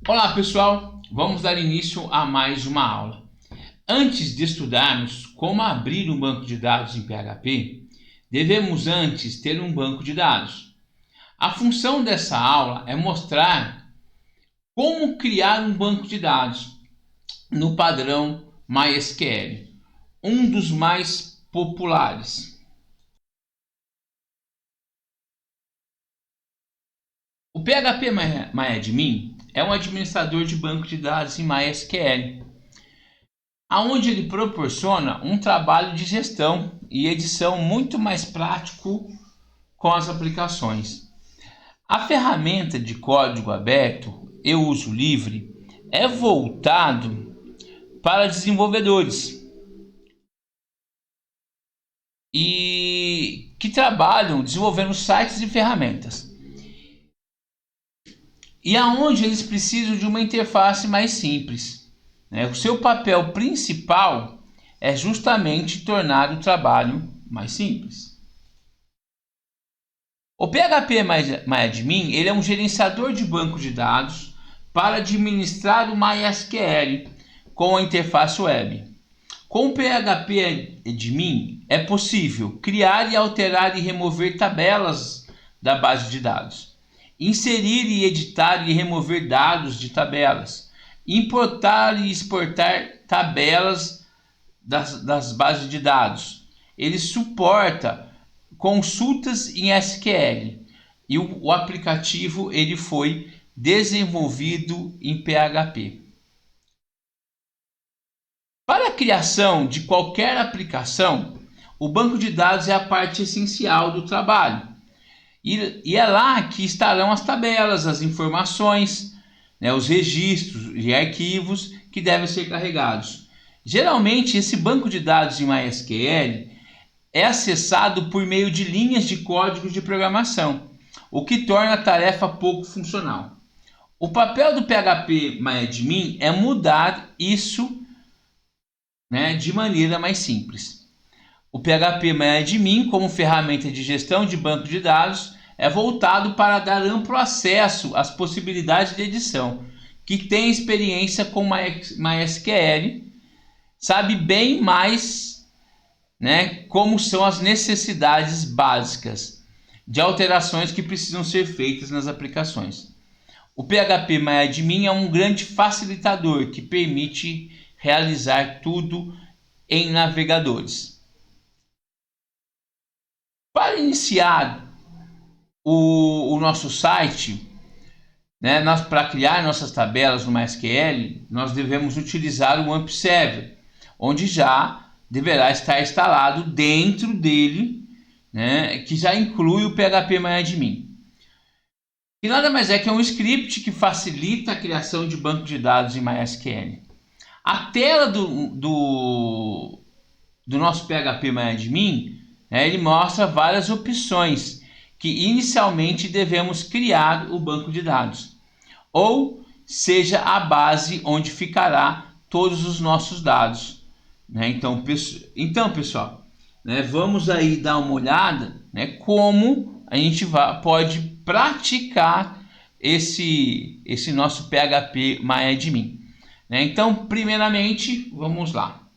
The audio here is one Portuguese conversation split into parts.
Olá pessoal, vamos dar início a mais uma aula. Antes de estudarmos como abrir um banco de dados em PHP, devemos antes ter um banco de dados. A função dessa aula é mostrar como criar um banco de dados no padrão MySQL, um dos mais populares. O PHP-MyAdmin é um administrador de banco de dados em MySQL, onde ele proporciona um trabalho de gestão e edição muito mais prático com as aplicações. A ferramenta de código aberto e uso livre é voltado para desenvolvedores e que trabalham desenvolvendo sites e ferramentas, e aonde eles precisam de uma interface mais simples. O seu papel principal é justamente tornar o trabalho mais simples. O PHP-MyAdmin ele é um gerenciador de banco de dados para administrar o MySQL com a interface web. Com o PHP-Admin é possível criar e alterar e remover tabelas da base de dados, inserir e editar e remover dados de tabelas, importar e exportar tabelas das bases de dados. Ele suporta consultas em SQL e o aplicativo ele foi desenvolvido em PHP. Para a criação de qualquer aplicação, o banco de dados é a parte essencial do trabalho. E é lá que estarão as tabelas, as informações, os registros e arquivos que devem ser carregados. Geralmente, esse banco de dados em MySQL é acessado por meio de linhas de código de programação, o que torna a tarefa pouco funcional. O papel do PHP-MyAdmin é mudar isso, de maneira mais simples. O PHP-MyAdmin, como ferramenta de gestão de banco de dados, é voltado para dar amplo acesso às possibilidades de edição. Que tem experiência com MySQL, sabe bem mais, como são as necessidades básicas de alterações que precisam ser feitas nas aplicações. O PHP-MyAdmin é um grande facilitador que permite realizar tudo em navegadores. Para iniciar o nosso site, para criar nossas tabelas no MySQL, nós devemos utilizar o AMP Server, onde já deverá estar instalado dentro dele, que já inclui o PHP-MyAdmin. E nada mais é que um script que facilita a criação de banco de dados em MySQL. A tela do nosso PHP-MyAdmin, ele mostra várias opções que inicialmente devemos criar o banco de dados, ou seja, a base onde ficará todos os nossos dados. Então pessoal, vamos aí dar uma olhada como a gente pode praticar esse nosso PHP-MyAdmin. Então, primeiramente, vamos lá.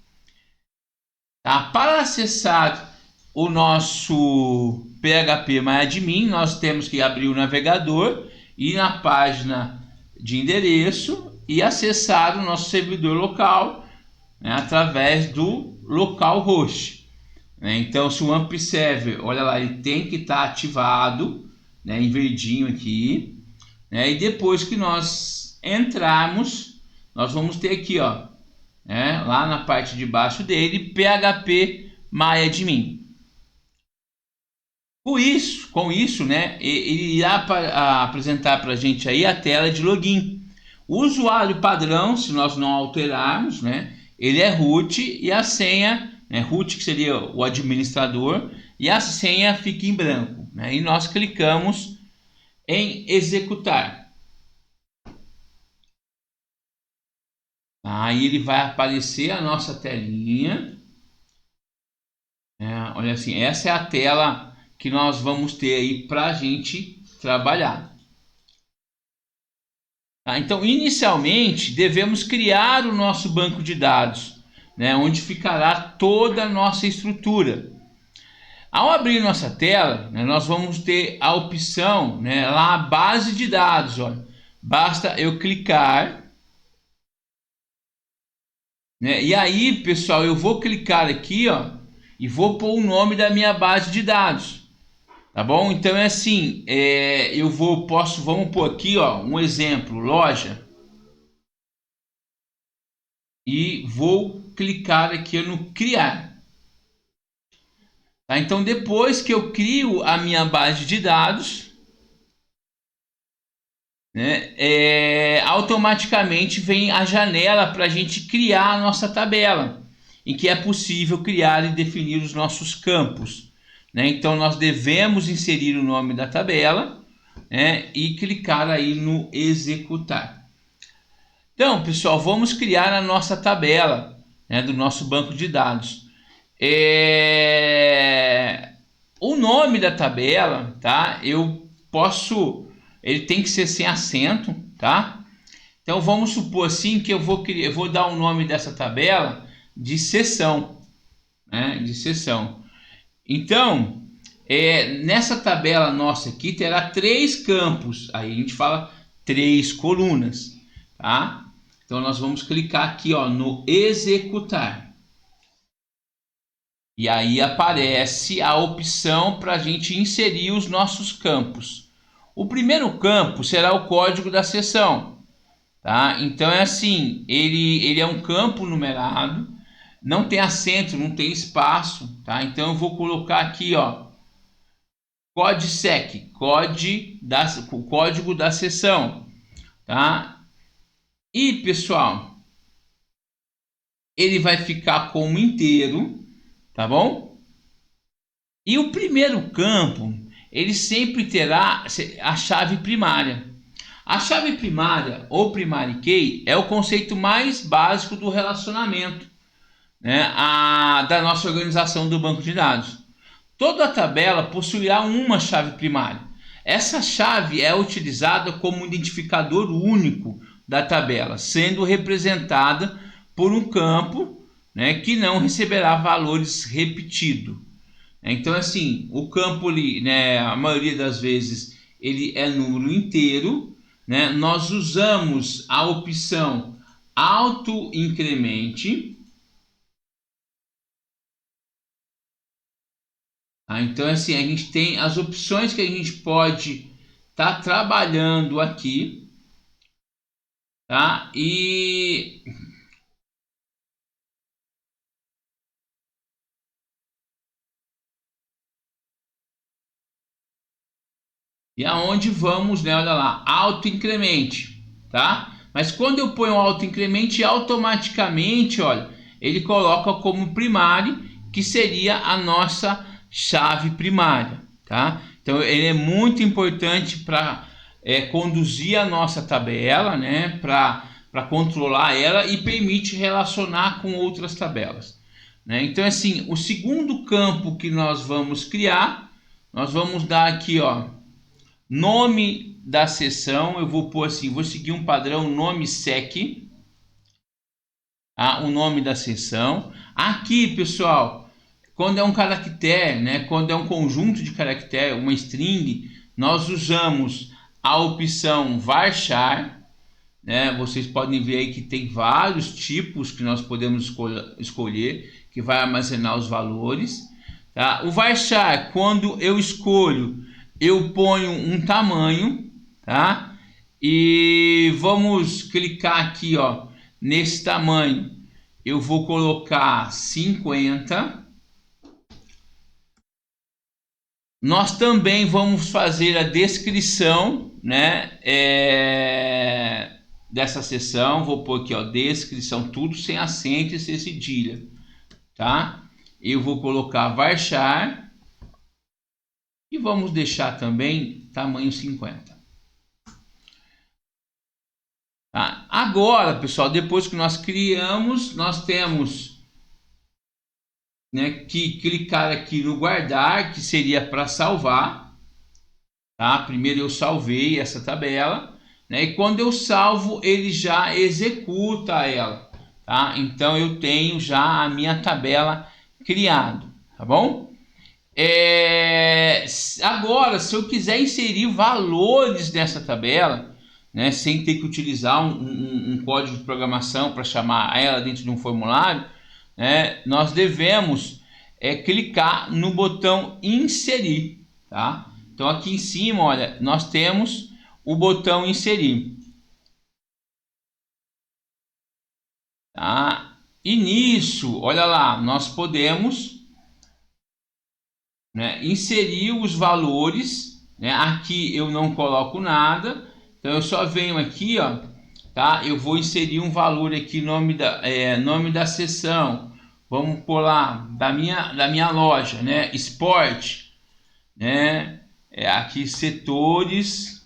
Para acessar o nosso PHP-MyAdmin, nós temos que abrir o navegador, ir na página de endereço e acessar o nosso servidor local, através do localhost. Então, se o AMP Server, olha lá, ele tem que estar ativado, em verdinho aqui, e depois que nós entrarmos, nós vamos ter aqui, lá na parte de baixo dele, PHP-MyAdmin. Com isso, ele irá apresentar para a gente aí a tela de login. O usuário padrão, se nós não alterarmos, ele é root e a senha, root que seria o administrador, e a senha fica em branco. E nós clicamos em executar. Aí ele vai aparecer a nossa telinha. Olha assim, essa é a tela que nós vamos ter aí para a gente trabalhar. Tá? Então, inicialmente, devemos criar o nosso banco de dados, né, onde ficará toda a nossa estrutura. Ao abrir nossa tela, né, nós vamos ter a opção, né, lá, base de dados. Olha. Basta eu clicar, né, e aí, pessoal, eu vou clicar aqui, ó, e vou pôr o nome da minha base de dados. Tá bom? Então é assim, vamos pôr aqui, ó, um exemplo, loja. E vou clicar aqui no criar. Tá? Então depois que eu crio a minha base de dados, né, automaticamente vem a janela para a gente criar a nossa tabela, em que é possível criar e definir os nossos campos. Né? Então nós devemos inserir o nome da tabela, né, e clicar aí no executar. Então, pessoal, vamos criar a nossa tabela, né, do nosso banco de dados. O nome da tabela, tá? Ele tem que ser sem acento, tá? Então vamos supor assim que eu vou dar o nome dessa tabela de seção, né? De seção. Então, nessa tabela nossa aqui terá 3 campos. Aí a gente fala 3 colunas, tá? Então nós vamos clicar aqui, ó, no executar. E aí aparece a opção para a gente inserir os nossos campos. O primeiro campo será o código da seção. Tá? Então é assim, ele é um campo numerado, não tem acento, não tem espaço. Tá? Então eu vou colocar aqui, ó, CODSEC, o código da seção. Tá? E pessoal, ele vai ficar como inteiro, tá bom? E o primeiro campo, ele sempre terá a chave primária. A chave primária ou primary key é o conceito mais básico do relacionamento, né, da nossa organização do banco de dados. Toda a tabela possuirá uma chave primária. Essa chave é utilizada como identificador único da tabela, sendo representada por um campo, né, que não receberá valores repetidos. Então, assim, o campo ali, né, a maioria das vezes, ele é número inteiro. Né? Nós usamos a opção auto-incremente. Então, assim, a gente tem as opções que a gente pode estar trabalhando aqui. Tá? E aonde vamos, né? Olha lá, auto-incremente, tá? Mas quando eu ponho auto-incremente, automaticamente, olha, ele coloca como primário, que seria a nossa chave primária, tá? Então ele é muito importante para conduzir a nossa tabela, né? Para controlar ela e permite relacionar com outras tabelas, né? Então assim, o segundo campo que nós vamos criar, nós vamos dar aqui, ó, nome da seção. Eu vou pôr assim, vou seguir um padrão nome sec, tá? O nome da seção. Aqui, pessoal, quando é um caractere, né, quando é um conjunto de caractere, uma string, nós usamos a opção varchar, né? Vocês podem ver aí que tem vários tipos que nós podemos escolher, que vai armazenar os valores, tá? O varchar, quando eu escolho, eu ponho um tamanho, tá? E vamos clicar aqui, ó, nesse tamanho. Eu vou colocar 50. Nós também vamos fazer a descrição, né, dessa seção. Vou pôr aqui, ó, descrição, tudo sem acento e sem cedilha, tá? Eu vou colocar varchar. E vamos deixar também tamanho 50. Tá? Agora, pessoal, depois que nós criamos, nós temos, né, que clicar aqui no guardar, que seria para salvar. Tá? Primeiro eu salvei essa tabela. né? E quando eu salvo, ele já executa ela, tá? Então eu tenho já a minha tabela criada, tá bom? Agora, se eu quiser inserir valores nessa tabela, né, sem ter que utilizar um código de programação para chamar ela dentro de um formulário, né, nós devemos clicar no botão inserir, tá? Então aqui em cima, olha, nós temos o botão inserir, tá? E nisso, olha lá, nós podemos, né, inserir os valores, né? Aqui eu não coloco nada, então eu só venho aqui, ó, tá? Eu vou inserir um valor aqui, nome da seção, vamos por lá, da minha loja, né? Esporte, né? Aqui setores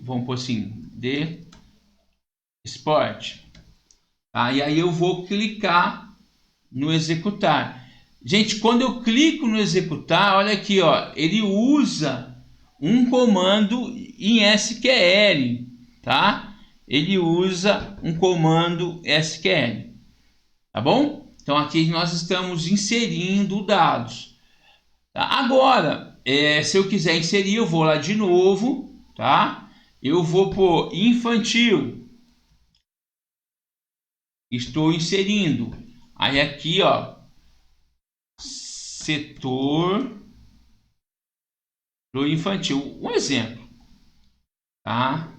vamos por assim, de esporte, tá? E aí eu vou clicar no executar. Gente, quando eu clico no executar, olha aqui, ó, ele usa um comando em SQL, tá? Ele usa um comando SQL, tá bom? Então aqui nós estamos inserindo dados. Tá? Agora, se eu quiser inserir, eu vou lá de novo, tá? Eu vou por infantil. Estou inserindo. Aí aqui, ó, setor do infantil, um exemplo, tá?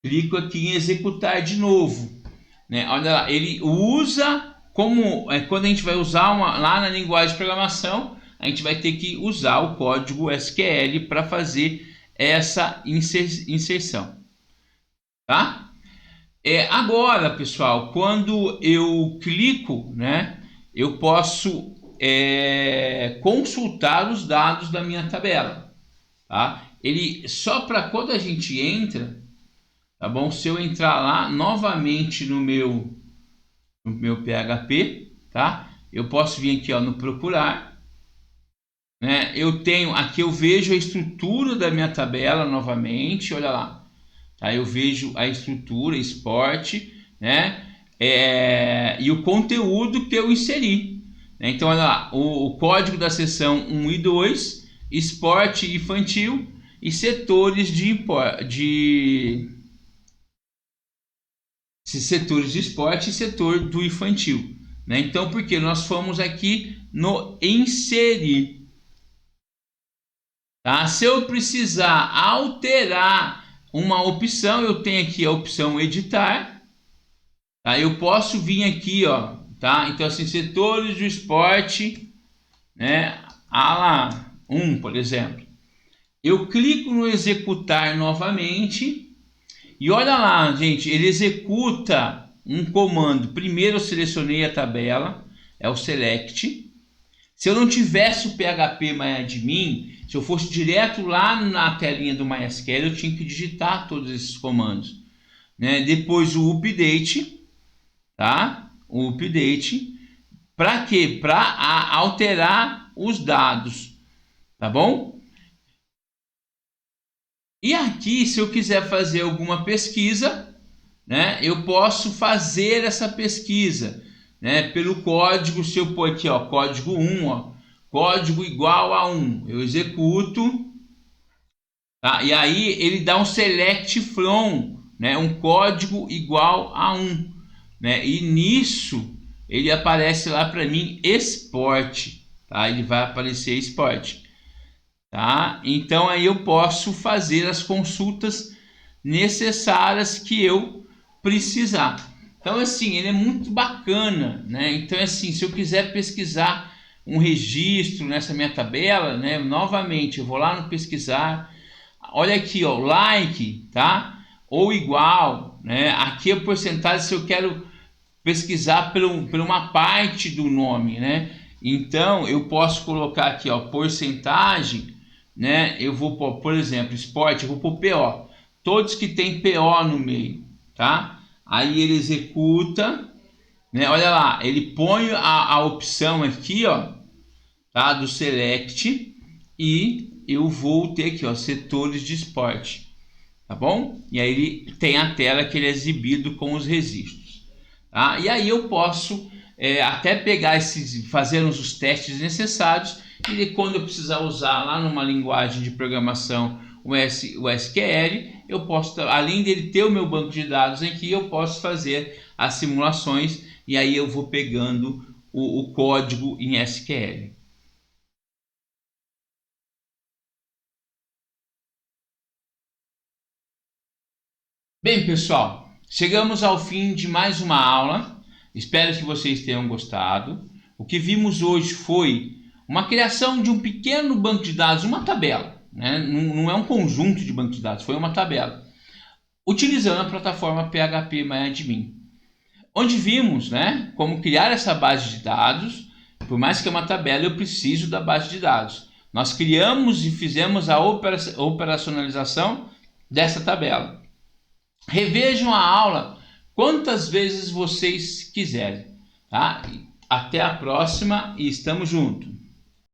Clico aqui em executar de novo, né? Olha lá, ele usa como quando a gente vai usar lá na linguagem de programação, a gente vai ter que usar o código SQL para fazer essa inserção, tá? Agora, pessoal, quando eu clico, né, eu posso consultar os dados da minha tabela, tá? Ele só para quando a gente entra, tá bom? Se eu entrar lá novamente no meu PHP, tá? Eu posso vir aqui, ó, no procurar, né? Eu tenho aqui, eu vejo a estrutura da minha tabela novamente, olha lá, tá? Eu vejo a estrutura, esporte, né? E o conteúdo que eu inseri. Então, olha lá, o código da seção 1 e 2, esporte infantil e setores setores de esporte e setor do infantil, né? Então, porque nós fomos aqui no inserir, tá? Se eu precisar alterar uma opção, eu tenho aqui a opção editar, tá? Eu posso vir aqui, ó, tá? Então, assim, setores do esporte, né? Lá 1, por exemplo. Eu clico no executar novamente e olha lá, gente, ele executa um comando. Primeiro eu selecionei a tabela, é o select. Se eu não tivesse o PHP MyAdmin, se eu fosse direto lá na telinha do MySQL, eu tinha que digitar todos esses comandos, né? Depois o update, tá? O update, para quê? Para alterar os dados, tá bom? E aqui, se eu quiser fazer alguma pesquisa, né, eu posso fazer essa pesquisa, né, pelo código. Se eu pôr aqui, ó, código 1, ó, código igual a 1, eu executo, tá? E aí ele dá um select from, né, um código igual a 1, né? E nisso ele aparece lá para mim esporte, tá? Ele vai aparecer esporte. Tá? Então aí eu posso fazer as consultas necessárias que eu precisar. Então assim, ele é muito bacana, né? Então assim, se eu quiser pesquisar um registro nessa minha tabela, né? Novamente eu vou lá no pesquisar, olha aqui, ó, like, tá? Ou igual, né? Aqui é a porcentagem se eu quero pesquisar por uma parte do nome, né? Então eu posso colocar aqui, ó, porcentagem, né? Eu vou por exemplo, esporte, eu vou por PO, todos que tem PO no meio, tá? Aí ele executa, né? Olha lá, ele põe a opção aqui, ó, tá? Do select e eu vou ter aqui, ó, setores de esporte, tá bom? E aí ele tem a tela que ele é exibido com os registros, tá? E aí eu posso até pegar fazer os testes necessários, e quando eu precisar usar lá numa linguagem de programação o SQL, eu posso, além dele ter o meu banco de dados aqui, eu posso fazer as simulações, e aí eu vou pegando o código em SQL. Bem, pessoal, chegamos ao fim de mais uma aula. Espero que vocês tenham gostado. O que vimos hoje foi uma criação de um pequeno banco de dados, uma tabela, né? Não é um conjunto de banco de dados, foi uma tabela, utilizando a plataforma PHP-MyAdmin, onde vimos, né, como criar essa base de dados. Por mais que é uma tabela, eu preciso da base de dados. Nós criamos e fizemos a operacionalização dessa tabela. Revejam a aula quantas vezes vocês quiserem, tá? Até a próxima e estamos juntos.